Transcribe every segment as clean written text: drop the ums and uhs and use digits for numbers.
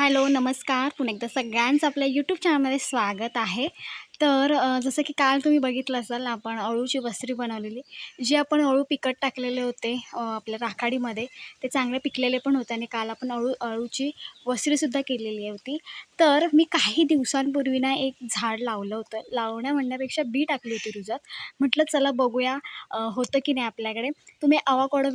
Hello, नमस्कार. पुन्हा एकदा सगळ्यांचं आपल्या यूट्यूब चॅनलमध्ये स्वागत आहे. तर जसं की काल तुम्ही बघितलं असाल, आपण अळूची वस्त्री बनवलेली. जे आपण अळू पिकत टाकलेले होते आपल्या राखाडीमध्ये, ते चांगले पिकलेले पण होते आणि काल आपण अळूची वस्त्रीसुद्धा केलेली होती. तर मी काही दिवसांपूर्वी ना एक झाड लावलं होतं. लावण्या म्हणण्यापेक्षा बी टाकली होती रुजात. म्हटलं चला बघूया होतं की नाही आपल्याकडे. तुम्ही अवाकाडो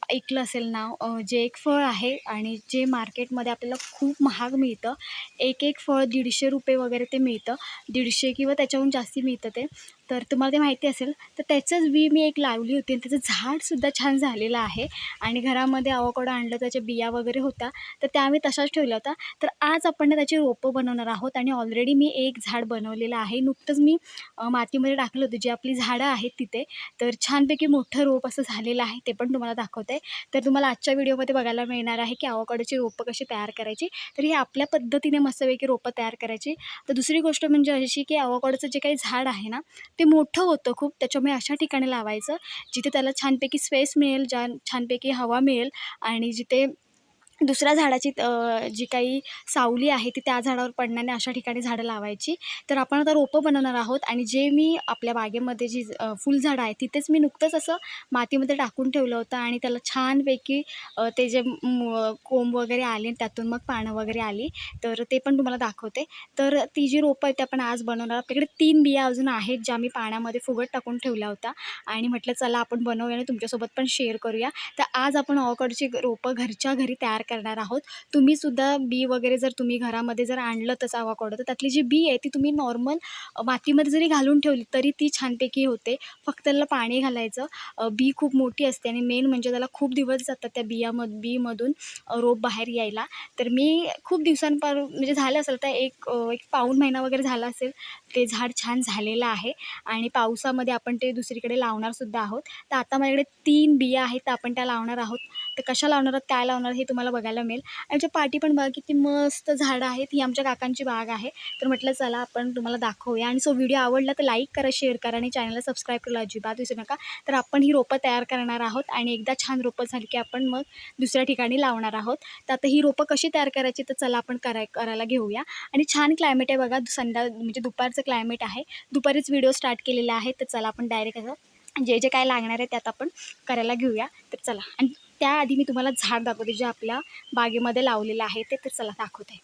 ऐकलं असेल नाव. जे एक फळ आहे आणि जे मार्केटमध्ये आपल्याला खूप महाग मिळतं. एक फळ ₹150 वगैरे ते मिळतं. 150 किंवा त्याच्याहून जास्ती मिळतं ते. तर तुम्हाला ते माहिती असेल. तर त्याचंच बी मी एक लावली होती आणि त्याचं झाडसुद्धा छान झालेलं आहे. आणि घरामध्ये अवाकाडो आणलं, त्याच्या बिया वगैरे होत्या, तर त्या आम्ही तशाच ठेवल्या होत्या. तर आज आपण ना त्याची रोपं बनवणार आहोत आणि ऑलरेडी मी एक झाड बनवलेलं आहे. नुकतंच मी मातीमध्ये टाकलं होतं, जी आपली झाडं आहेत तिथे. तर छानपैकी मोठं रोप असं झालेलं आहे, ते पण तुम्हाला दाखवते. तर तुम्हाला आजच्या व्हिडिओमध्ये बघायला मिळणार आहे की अवोकाडोची रोपं कशी तयार करायची. तर ही आपल्या पद्धतीने मस्तपैकी रोपं तयार करायची. तर दुसरी गोष्ट म्हणजे अशी की अवोकाडोचं जे काही झाड आहे ना, ते मोठं होतं खूप. त्याच्यामुळे अशा ठिकाणी लावायचं जिथे त्याला छानपैकी स्पेस मिळेल, छानपैकी हवा मिळेल आणि जिथे दुसऱ्या झाडाची जी काही सावली आहे ती त्या झाडावर पडणार नाही, अशा ठिकाणी झाडं लावायची. तर आपण आता रोपं बनवणार आहोत आणि जे मी आपल्या बागेमध्ये जी फुलझाडं आहे तिथेच मी नुकतंच असं मातीमध्ये टाकून ठेवलं होतं आणि त्याला छानपैकी ते जे कोंब वगैरे आले, त्यातून मग पानं वगैरे आली. तर ते पण तुम्हाला दाखवते. तर ती जी रोपं आहेत ते आपण आज बनवणार. आपल्याकडे 3 बिया अजून आहेत, ज्या मी पाण्यामध्ये फुगत टाकून ठेवल्या होत्या आणि म्हटलं चला आपण बनवूया आणि तुमच्यासोबत पण शेअर करूया. तर आज आपण अवोकाडोची रोपं घरच्या घरी तयार करणार आहोत. तुम्हीसुद्धा बी वगैरे जर तुम्ही घरामध्ये जर आणलं तसं अवाकाडो, तर त्यातली जी बी आहे ती तुम्ही नॉर्मल मातीमध्ये जरी घालून ठेवली तरी ती छानपैकी होते. फक्त त्याला पाणी घालायचं. बी खूप मोठी असते आणि मेन म्हणजे त्याला खूप दिवस जातात त्या बीमधून रोप बाहेर यायला. तर मी खूप म्हणजे झालं असेल तर एक पाऊण महिना वगैरे झाला असेल, ते झाड छान झालेलं आहे आणि पावसामध्ये आपण ते दुसरीकडे लावणारसुद्धा आहोत. तर आता माझ्याकडे 3 बिया आहेत, तर आपण त्या लावणार आहोत. तर कशा लावणार आहोत, काय लावणार हे तुम्हाला बघायला मिळेल. आमच्या पाठी पण बघा किती मस्त झाडं आहेत. ही आमच्या काकांची बाग आहे. तर म्हटलं चला आपण तुम्हाला दाखवूया आणि व्हिडिओ आवडला तर लाईक करा, शेअर करा आणि चॅनलला सबस्क्राईब करायला अजिबात विसरू नका. तर आपण ही रोपं तयार करणार आहोत आणि एकदा छान रोपं झाली की आपण मग दुसऱ्या ठिकाणी लावणार आहोत. तर आता ही रोपं कशी तयार करायची, तर चला आपण करायला घेऊया. आणि छान क्लायमेट आहे बघा, म्हणजे दुपारचं क्लायमेट आहे. दुपारीच व्हिडिओ स्टार्ट केलेला आहे. तर चला आपण डायरेक्ट असं जे काय लागणार आहे त्यात आपण करायला घेऊया. तर चला. आणि त्याआधी मी तुम्हाला झाड दाखवते, जे आपल्या बागेमध्ये लावलेलं आहे ते. तर चला दाखवते.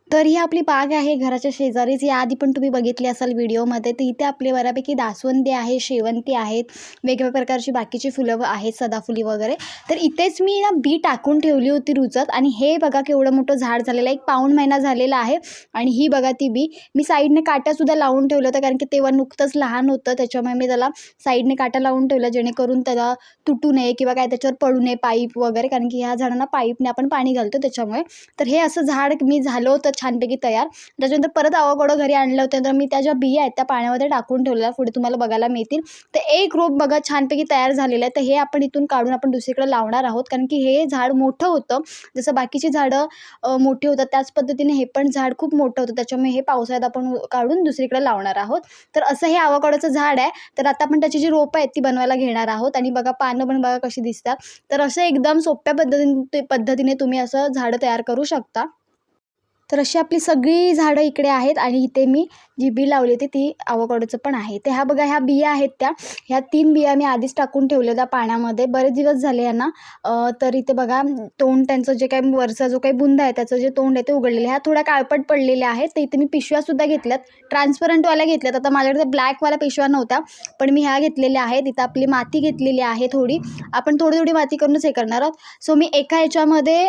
तर ही आपली बाग आहे घराच्या शेजारीच. याआधी पण तुम्ही बघितली असाल व्हिडिओमध्ये. तर इथे आपली बऱ्यापैकी दासवंदी आहे, शेवंती आहेत, वेगवेगळ्या प्रकारची बाकीची फुलं आहेत, सदाफुली वगैरे. तर इथेच मी ना बी टाकून ठेवली होती रुजत आणि हे बघा केवढं मोठं झाड झालेलं आहे. एक पाऊण महिना झालेला आहे आणि ही बघा ती बी. मी साईडने काट्यासुद्धा लावून ठेवलं होतं, कारण की तेव्हा नुकतंच लहान होतं. त्याच्यामुळे मी त्याला साईडने काट्या लावून ठेवल्या, जेणेकरून त्याला तुटू नये किंवा काय त्याच्यावर पडू नये पाईप वगैरे, कारण की ह्या झाडांना पाईपने आपण पाणी घालतो त्याच्यामुळे. तर हे असं झाड मी झालं होतं छानपैकी तयार. त्याच्यानंतर परत अवाकाडो घरी आणलं होतं, तर मी त्या ज्या बिया आहेत त्या पाण्यामध्ये टाकून ठेवल्या, पुढे तुम्हाला बघायला मिळतील. तर एक रोप बघा छानपैकी तयार झालेलं आहे. तर हे आपण इथून काढून आपण दुसरीकडे लावणार आहोत, कारण की हे झाड मोठं होतं. जसं बाकीची झाडं मोठी होतात त्याच पद्धतीने हे पण झाड खूप मोठं होतं. त्याच्यामुळे हे पावसाळ्यात आपण काढून दुसरीकडे लावणार आहोत. तर असं हे अवाकाडोचं झाड आहे. तर आता आपण त्याची जी रोपं आहेत ती बनवायला घेणार आहोत आणि बघा पानं पण बघा कशी दिसतात. तर असं एकदम सोप्या पद्धतीने तुम्ही असं झाडं तयार करू शकता. तर अशी आपली सगळी झाडं इकडे आहेत आणि इथे मी जी बी लावली होती ती अवोकाडोचं पण आहे. तर ह्या बघा ह्या बिया आहेत ह्या 3 बिया मी आधीच टाकून ठेवल्या होत्या पाण्यामध्ये. बरेच दिवस झाले यांना. तर इथे बघा तोंड त्यांचं जे काही वरचा जो काही बुंदा आहे त्याचं जे तोंड आहे ते उघडलेलं आहे. ह्या थोड्या काळपट पडलेल्या आहेत. तर इथे मी पिशव्यासुद्धा घेतल्यात, ट्रान्सपरंटवाल्या घेतल्यात. आता माझ्याकडे ब्लॅकवाल्या पिशव्या नव्हत्या, पण मी ह्या घेतलेल्या आहेत. इथं आपली माती घेतलेली आहे थोडी. आपण थोडी माती करूनच हे करणार आहोत. सो मी एका ह्याच्यामध्ये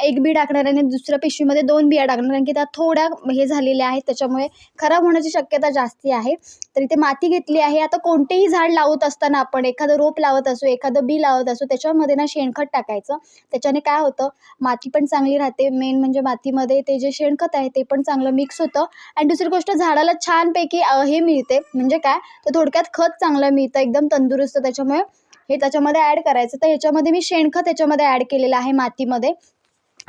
एक बी टाकणार आणि दुसऱ्या पिशवीमध्ये 2 बिया टाकणार, कारण की त्या थोड्या हे झालेल्या आहेत, त्याच्यामुळे खराब होण्याची शक्यता जास्ती आहे. तर इथे माती घेतली आहे. आता कोणतेही झाड लावत असताना आपण एखादं रोप लावत असो, एखादं बी लावत असो, त्याच्यामध्ये ना शेणखत टाकायचं. त्याच्याने काय होतं, माती पण चांगली राहते. मेन म्हणजे मातीमध्ये ते जे शेणखत आहे ते पण चांगलं मिक्स होतं आणि दुसरी गोष्ट झाडाला छानपैकी हे मिळते. म्हणजे काय, तर थोडक्यात खत चांगलं मिळतं, एकदम तंदुरुस्त. त्याच्यामुळे हे त्याच्यामध्ये ॲड करायचं. तर ह्याच्यामध्ये मी शेणखत ॲड केलेलं आहे मातीमध्ये.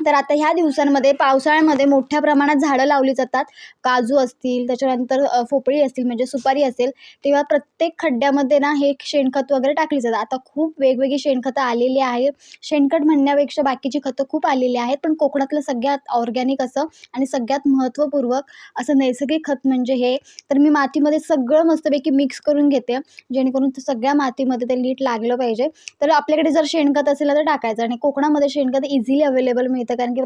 तर आता ह्या दिवसांमध्ये पावसाळ्यामध्ये मोठ्या प्रमाणात झाडं लावली जातात. काजू असतील, त्याच्यानंतर पोपळी असतील म्हणजे सुपारी असेल, तेव्हा प्रत्येक खड्ड्यामध्ये ना हे शेणखत वगैरे टाकली जातात. आता खूप वेगवेगळी शेणखतं आलेली आहेत. शेणखत म्हणण्यापेक्षा बाकीची खतं खूप आलेली आहेत. पण कोकणातलं सगळ्यात ऑर्गॅनिक असं आणि सगळ्यात महत्त्वपूर्वक असं नैसर्गिक खत म्हणजे हे. तर मी मातीमध्ये सगळं मस्तपैकी मिक्स करून घेते, जेणेकरून ते सगळ्या मातीमध्ये ते नीट लागलं पाहिजे. तर आपल्याकडे जर शेणखत असेल तर टाकायचं. आणि कोकणामध्ये शेणखत इझिली अवेलेबल मिळतं, कारण की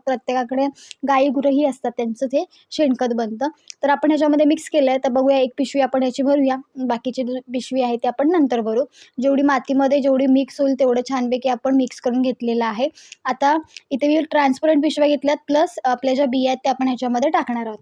प्रत्येकाकडे गाई गुरंही असतात, त्यांचं ते शेणखत बनतं. तर आपण ह्याच्यामध्ये मिक्स केलं आहे. तर बघूया, एक पिशवी आपण ह्याची भरूया, बाकीची पिशवी आहे ती आपण नंतर भरू. जेवढी मातीमध्ये जेवढी मिक्स होईल तेवढं छानपैकी आपण मिक्स करून घेतलेलं आहे. आता इथे मी ट्रान्सपरंट पिशव्या घेतल्यात, प्लस आपल्या ज्या बिया आहेत त्या आपण ह्याच्यामध्ये टाकणार आहोत.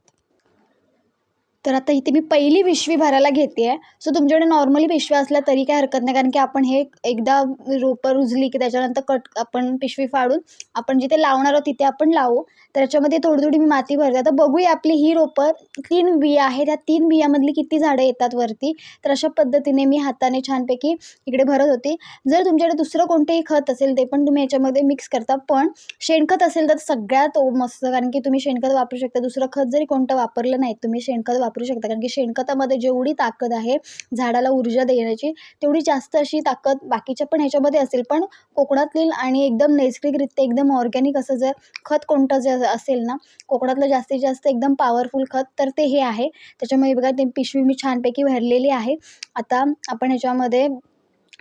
तर आता इथे मी पहिली पिशवी भरायला घेते आहे. सो तुमच्याकडे नॉर्मली पिशव्या असल्या तरी काही हरकत नाही, कारण की आपण हे एकदा रोपं रुजली की त्याच्यानंतर आपण पिशवी फाडून आपण जिथे लावणार आहोत तिथे आपण लावू. तर याच्यामध्ये थोडी थोडी मी माती भरते. आता बघूया, आपली ही रोपं 3 बिया आहेत, त्या 3 बियामधली किती झाडं येतात वरती. तर अशा पद्धतीने मी हाताने छानपैकी इकडे भरत होते. जर तुमच्याकडे दुसरं कोणतेही खत असेल ते पण तुम्ही याच्यामध्ये मिक्स करता, पण शेणखत असेल तर सगळ्यात मस्त, कारण की तुम्ही शेणखत वापरू शकता. दुसरं खत जरी कोणतं वापरलं नाही, तुम्ही शेणखत वापरू शकता, कारण की शेणखतामध्ये जेवढी ताकद आहे झाडाला ऊर्जा देण्याची, तेवढी जास्त अशी ताकद बाकीच्या पण ह्याच्यामध्ये असेल. पण कोकणातील आणि एकदम नैसर्गिकरित्या एकदम ऑर्गॅनिक असं जर खत कोणतं जे असेल ना, कोकणातलं जास्तीत जास्त एकदम पॉवरफुल खत, तर ते हे आहे. त्याच्यामुळे बघा, ते पिशवी मी छानपैकी भरलेली आहे. आता आपण ह्याच्यामध्ये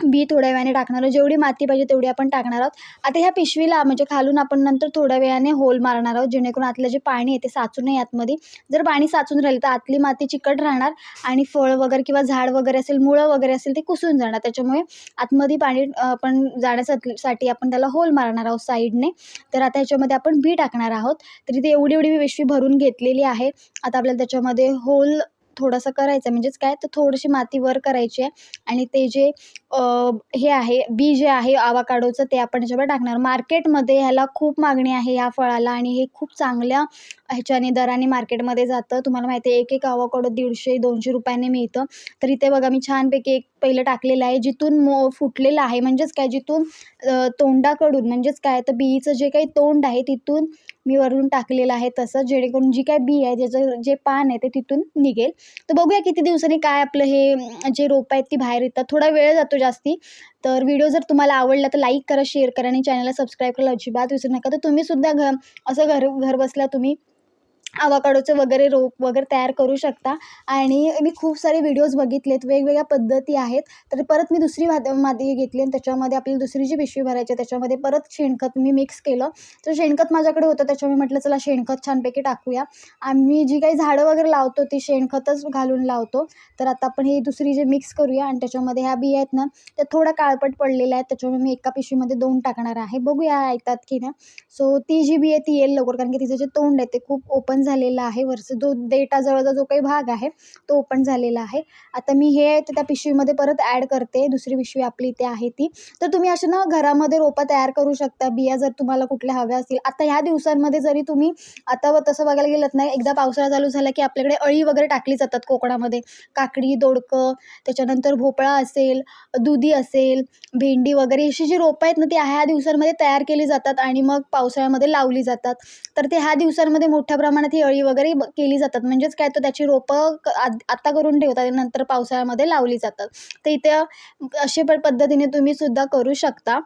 बी थोड्या वेळाने टाकणार आहोत. जेवढी माती पाहिजे तेवढी आपण टाकणार आहोत. आता ह्या पिशवीला म्हणजे खालून आपण नंतर थोड्या वेळाने होल मारणार आहोत, जेणेकरून आतलं जे पाणी आहे ते साचू नये आतमध्ये. जर पाणी साचून राहिलं तर आतली माती चिकट राहणार आणि फळ वगैरे किंवा झाड वगैरे असेल, मुळं वगैरे असेल, ते कुसून जाणार. त्याच्यामुळे आतमध्ये पाणी आपण जाण्यासाठी आपण त्याला होल मारणार आहोत साईडने. तर आता ह्याच्यामध्ये आपण बी टाकणार आहोत. तर इथे एवढी एवढी मी पिशवी भरून घेतलेली आहे. आता आपल्याला त्याच्यामध्ये होल थोडंसं करायचं, म्हणजेच काय, तर थोडीशी माती वर करायची आहे आणि ते जे हे आहे, बी जे आहे आवाकाडोचं, ते आपण ह्याच्यावर टाकणार. मार्केटमध्ये ह्याला खूप मागणी आहे ह्या फळाला, आणि हे खूप चांगल्या ह्याच्याने दराने मार्केटमध्ये जातं. तुम्हाला माहिती आहे, एक आवाकाडो 150-200 रुपयाने मिळतं. तर इथे बघा, मी छानपैकी एक पहिलं टाकलेलं आहे, जिथून फुटलेलं आहे, म्हणजेच काय, जिथून तोंडाकडून, म्हणजेच काय, तर बीचं जे काही तोंड आहे तिथून मी वरून टाकलेलं आहे तसं, जेणेकरून जी काय बी आहे त्याचं जे पान आहे ते तिथून निघेल. तर बघूया किती दिवसांनी काय आपलं हे जे रोपं आहेत ती बाहेर येतात. थोडा वेळ जातो जास्ती. तर व्हिडिओ जर तुम्हाला आवडला तर लाईक करा, शेअर करा आणि चॅनलला सबस्क्राईब करायला अजिबात विसरू नका. तर तुम्हीसुद्धा असं घर बसल्या तुम्ही आवाकाडोचे वगैरे रोप वगैरे तयार करू शकता. आणि मी खूप सारे व्हिडिओज बघितलेत, वेगवेगळ्या पद्धती आहेत. तर परत मी दुसरी माती घेतली आणि त्याच्यामध्ये आपल्याला दुसरी जी पिशवी भरायची आहे त्याच्यामध्ये परत शेणखत मी मिक्स केलं. तर शेणखत माझ्याकडे होतं, त्याच्यामुळे म्हटलं चला शेणखत छानपैकी टाकूया. आम्ही जी काही झाडं वगैरे लावतो ती शेणखतच घालून लावतो. तर आता आपण ही दुसरी जे मिक्स करूया, आणि त्याच्यामध्ये ह्या बिया आहेत ना, त्या थोड्या काळपट पडलेल्या आहेत, त्याच्यामुळे मी एका पिशवीमध्ये 2 टाकणार आहे. बघूया येतात की नाही. सो ती जी बी आहे ती येईल लवकर, कारण की तिचं जे तोंड आहे ते खूप ओपन झालेला आहे. वरचा जो देठाजवळचा जो काही भाग आहे तो ओपन झालेला आहे. आता मी हे त्या पिशवीमध्ये परत ॲड करते. दुसरी पिशवी आपली इथे आहे ती. तर तुम्ही अशा ना घरामध्ये रोपं तयार करू शकता, बिया जर तुम्हाला कुठल्या हव्या असतील. आता ह्या दिवसांमध्ये जरी तुम्ही आता तसं बघायला गेलंत ना, एकदा पावसाळा चालू झाला की आपल्याकडे अळी वगैरे टाकली जातात कोकणामध्ये. काकडी, दोडकं, त्याच्यानंतर भोपळा असेल, दुधी असेल, भेंडी वगैरे अशी जी रोपं आहेत ना, ती ह्या दिवसांमध्ये तयार केली जातात आणि मग पावसाळ्यामध्ये लावली जातात. तर ते ह्या दिवसांमध्ये मोठ्या प्रमाणात ही अळी वगैरे केली जातात. म्हणजेच काय, तर त्याची रोपं आत्ता करून ठेवतात आणि नंतर पावसाळ्यामध्ये लावली जातात. तर इथे अशा पद्धतीने तुम्ही सुद्धा करू शकता.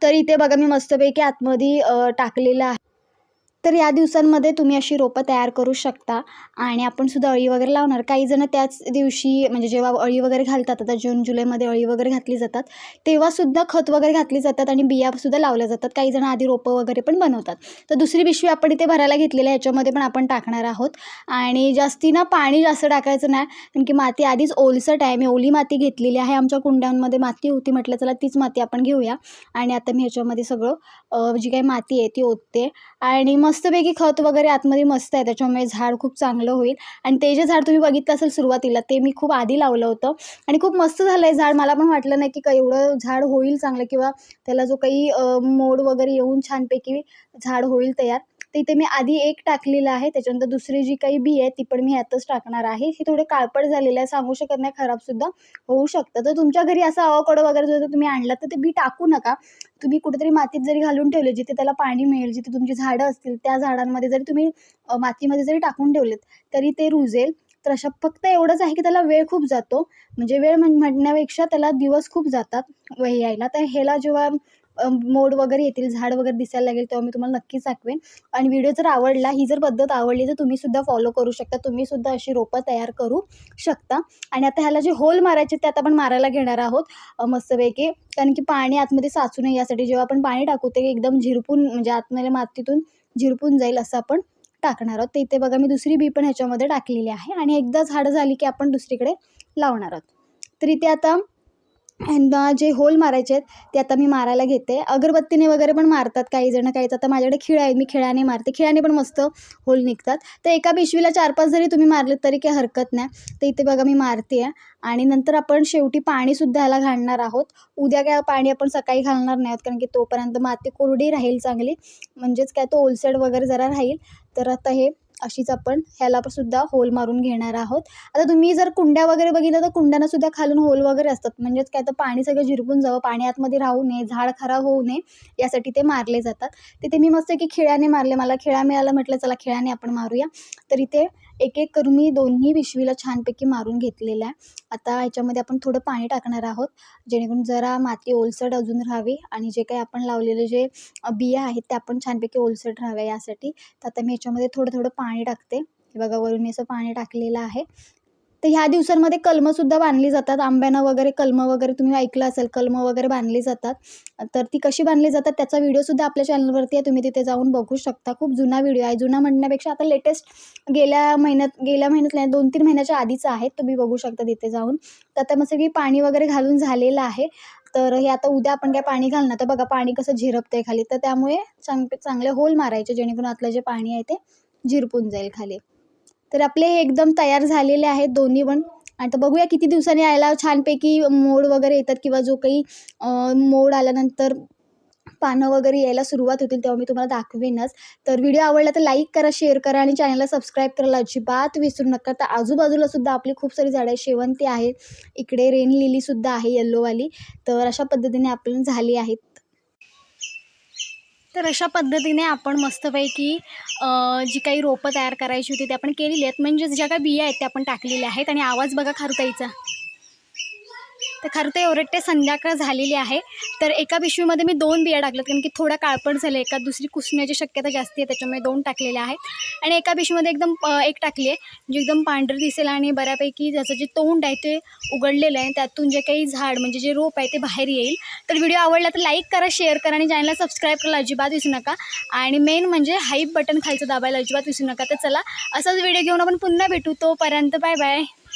तर इथे बघा, मी मस्तपैकी आतमध्ये टाकलेलं आहे. तर या दिवसांमध्ये तुम्ही अशी रोपं तयार करू शकता आणि आपण सुद्धा अळी वगैरे लावणार. काही जण त्याच दिवशी, म्हणजे जेव्हा अळी वगैरे घालतात, आता जून-जुलैमध्ये अळी वगैरे घातली जातात, तेव्हासुद्धा खत वगैरे घातली जातात आणि बियासुद्धा लावल्या जातात. काही जण आधी रोपं वगैरे पण बनवतात. तर दुसरी पिशवी आपण इथे भरायला घेतलेली आहे, ह्याच्यामध्ये पण आपण टाकणार आहोत. आणि जास्ती ना पाणी जास्त टाकायचं नाही, कारण की माती आधीच ओलसट आहे. मी ओली माती घेतलेली आहे. आमच्या कुंड्यांमध्ये माती होती, म्हटलं चला तीच माती आपण घेऊया. आणि आता मी ह्याच्यामध्ये सगळं जी काही माती आहे ती ओतते. आणि मस्तपैकी खत वगैरे आतमध्ये मस्त आहे, त्याच्यामुळे झाड खूप चांगलं होईल. आणि ते जे झाड तुम्ही बघितलं असेल सुरुवातीला, ते मी खूप आधी लावलं होतं आणि खूप मस्त झालं आहे झाड. मला पण वाटलं नाही की एवढं झाड होईल चांगलं, किंवा त्याला जो काही मोड वगैरे येऊन छानपैकी झाड होईल तयार. तर इथे मी आधी एक टाकलेलं आहे, त्याच्यानंतर दुसरी जी काही बी आहे ती पण मी ह्यातच टाकणार आहे. हे थोडे काळपट झालेलं आहे, सांगू शकत नाही, खराबसुद्धा होऊ शकतं. तर तुमच्या घरी असा अवोकाडो वगैरे जर तुम्ही आणलात तर ते बी टाकू नका. तुम्ही कुठेतरी मातीत जरी घालून ठेवले, जिथे त्याला पाणी मिळेल, जिथे तुमची झाडं असतील त्या झाडांमध्ये जरी तुम्ही मातीमध्ये जरी टाकून ठेवलेत तरी ते रुजेल. तर अशा फक्त एवढंच आहे की त्याला वेळ खूप जातो, म्हणजे वेळ म्हणण्यापेक्षा त्याला दिवस खूप जातात यायला. तर ह्याला जेव्हा मोड वगैरे येतील, झाड वगैरे दिसायला लागेल, तेव्हा मी तुम्हाला नक्कीच दाखवेन. आणि व्हिडिओ जर आवडला, ही जर पद्धत आवडली तर तुम्हीसुद्धा फॉलो करू शकता. तुम्हीसुद्धा अशी रोपं तयार करू शकता. आणि आता ह्याला जे होल मारायचे ते आता आपण मारायला घेणार आहोत मस्तपैकी, कारण की पाणी आतमध्ये साचू नये यासाठी. जेव्हा आपण पाणी टाकू ते एकदम झिरपून, म्हणजे आतमध्ये मातीतून झिरपून जाईल असं आपण टाकणार आहोत. तर इथे बघा मी दुसरी बी पण ह्याच्यामध्ये टाकलेली आहे आणि एकदा झाडं झाली की आपण दुसरीकडे लावणार आहोत. तर इथे आता ह्यांना जे होल मारायचे आहेत ते आता मी मारायला घेते. अगरबत्तीने वगैरे पण मारतात काही जण, काहीच. आता माझ्याकडे खिळा आहे, मी खिळ्याने मारते. खिळ्याने पण मस्त होल निघतात. तर एका पिशवीला 4-5 जरी तुम्ही मारलेत तरी काही हरकत नाही. तर इथे बघा मी मारते आहे. आणि नंतर आपण शेवटी पाणीसुद्धा ह्याला घालणार आहोत. उद्या काय पाणी आपण सकाळी घालणार नाही आहोत, कारण की तोपर्यंत माती कोरडी राहील चांगली, म्हणजेच काय तो ओलसर वगैरे जरा राहील. तर आता हे अशीच आपण ह्याला सुद्धा होल मारून घेणार आहोत. आता तुम्ही जर कुंड्या वगैरे बघितलं तर कुंड्यांना सुद्धा खालून होल वगैरे असतात, म्हणजेच काय तर पाणी सगळं झिरपून जावं, पाणी आतमध्ये राहू नये, झाड खराब होऊ नये यासाठी ते मारले जातात. तिथे मी मस्त की खिळ्याने मारले, मला खिळा मिळाला, म्हटलं चला खिळ्याने आपण मारूया. तर इथे एक एक करून मी दोन्ही पिशवीला छानपैकी मारून घेतलेलं आहे. आता ह्याच्यामध्ये आपण थोडं पाणी टाकणार आहोत, जेणेकरून जरा माती ओलसर अजून राहावी आणि जे काही आपण लावलेले जे बिया आहेत त्या पण छानपैकी ओलसर राहाव्या यासाठी. तर आता मी ह्याच्यामध्ये थोडं थोडं पाणी टाकते. हे बघा वरून मी असं पाणी टाकलेलं आहे. तर ह्या दिवसांमध्ये कलमंसुद्धा बांधली जातात. आंब्यानं वगैरे कलमं वगैरे तुम्ही ऐकलं असेल, कलमं वगैरे बांधली जातात. तर ती कशी बांधली जातात त्याचा व्हिडिओसुद्धा आपल्या चॅनलवरती आहे, तुम्ही तिथे जाऊन बघू शकता. खूप जुना व्हिडिओ आहे, जुना म्हणण्यापेक्षा आता लेटेस्ट गेल्या महिन्यात नाही, 2-3 महिन्याच्या आधीचा आहे, तुम्ही बघू शकता तिथे जाऊन. तर आता मस्त की पाणी वगैरे घालून झालेलं आहे. तर हे आता उद्या आपण काय पाणी घालणार, तर बघा पाणी कसं झिरपतंय खाली, तर त्यामुळे चांगले होल मारायचे, जेणेकरून आतलं जे पाणी आहे ते झिरपून जाईल खाली. तर आपले हे एकदम तयार झालेले आहेत दोन्ही पण. आता बघूया किती दिवसांनी यायला छानपैकी मोड वगैरे येतात, किंवा जो काही मोड आल्यानंतर पानं वगैरे यायला सुरुवात होतील तेव्हा मी तुम्हाला दाखवेनच. तर व्हिडिओ आवडला तर लाईक करा, शेअर करा आणि चॅनलला सबस्क्राईब करायला अजिबात विसरू नका. तर आजूबाजूला सुद्धा आपली खूप सारी झाडं आहे, शेवंती आहे, इकडे रेन लिलीसुद्धा आहे येल्लोवाली. तर अशा पद्धतीने आपण झाली आहेत. तर अशा पद्धतीने आपण मस्तपैकी जी काही रोपं तयार करायची होती ती आपण केलेली आहेत, म्हणजेच ज्या काही बिया आहेत त्या आपण टाकलेल्या आहेत. आणि आवाज बघा खारुताईचा. तर खारुताई ओरडते, संध्याकाळ झालेली आहे. तर एका पिशवीमध्ये मी 2 बिया टाकल्यात, कारण की थोडा काळपट झालं, एका दुसरी कुसण्याची शक्यता जास्त आहे, त्याच्यामुळे 2 टाकलेल्या आहेत. आणि एका पिशवीमध्ये एकदम एक टाकली आहे, जी एकदम पांढरी दिसेल आणि बऱ्यापैकी ज्याचं जे तोंड आहे ते उघडलेलं आहे, त्यातून जे काही झाड म्हणजे जे रोप आहे ते बाहेर येईल. तर व्हिडिओ आवडला तर लाईक करा, शेअर करा आणि चॅनलला सबस्क्राईब करायला अजिबात विसरू नका. आणि मेन म्हणजे हाईप बटन खालचं दाबायला अजिबात विसरू नका. तर चला, असाच व्हिडिओ घेऊन आपण पुन्हा भेटू. तोपर्यंत बाय बाय.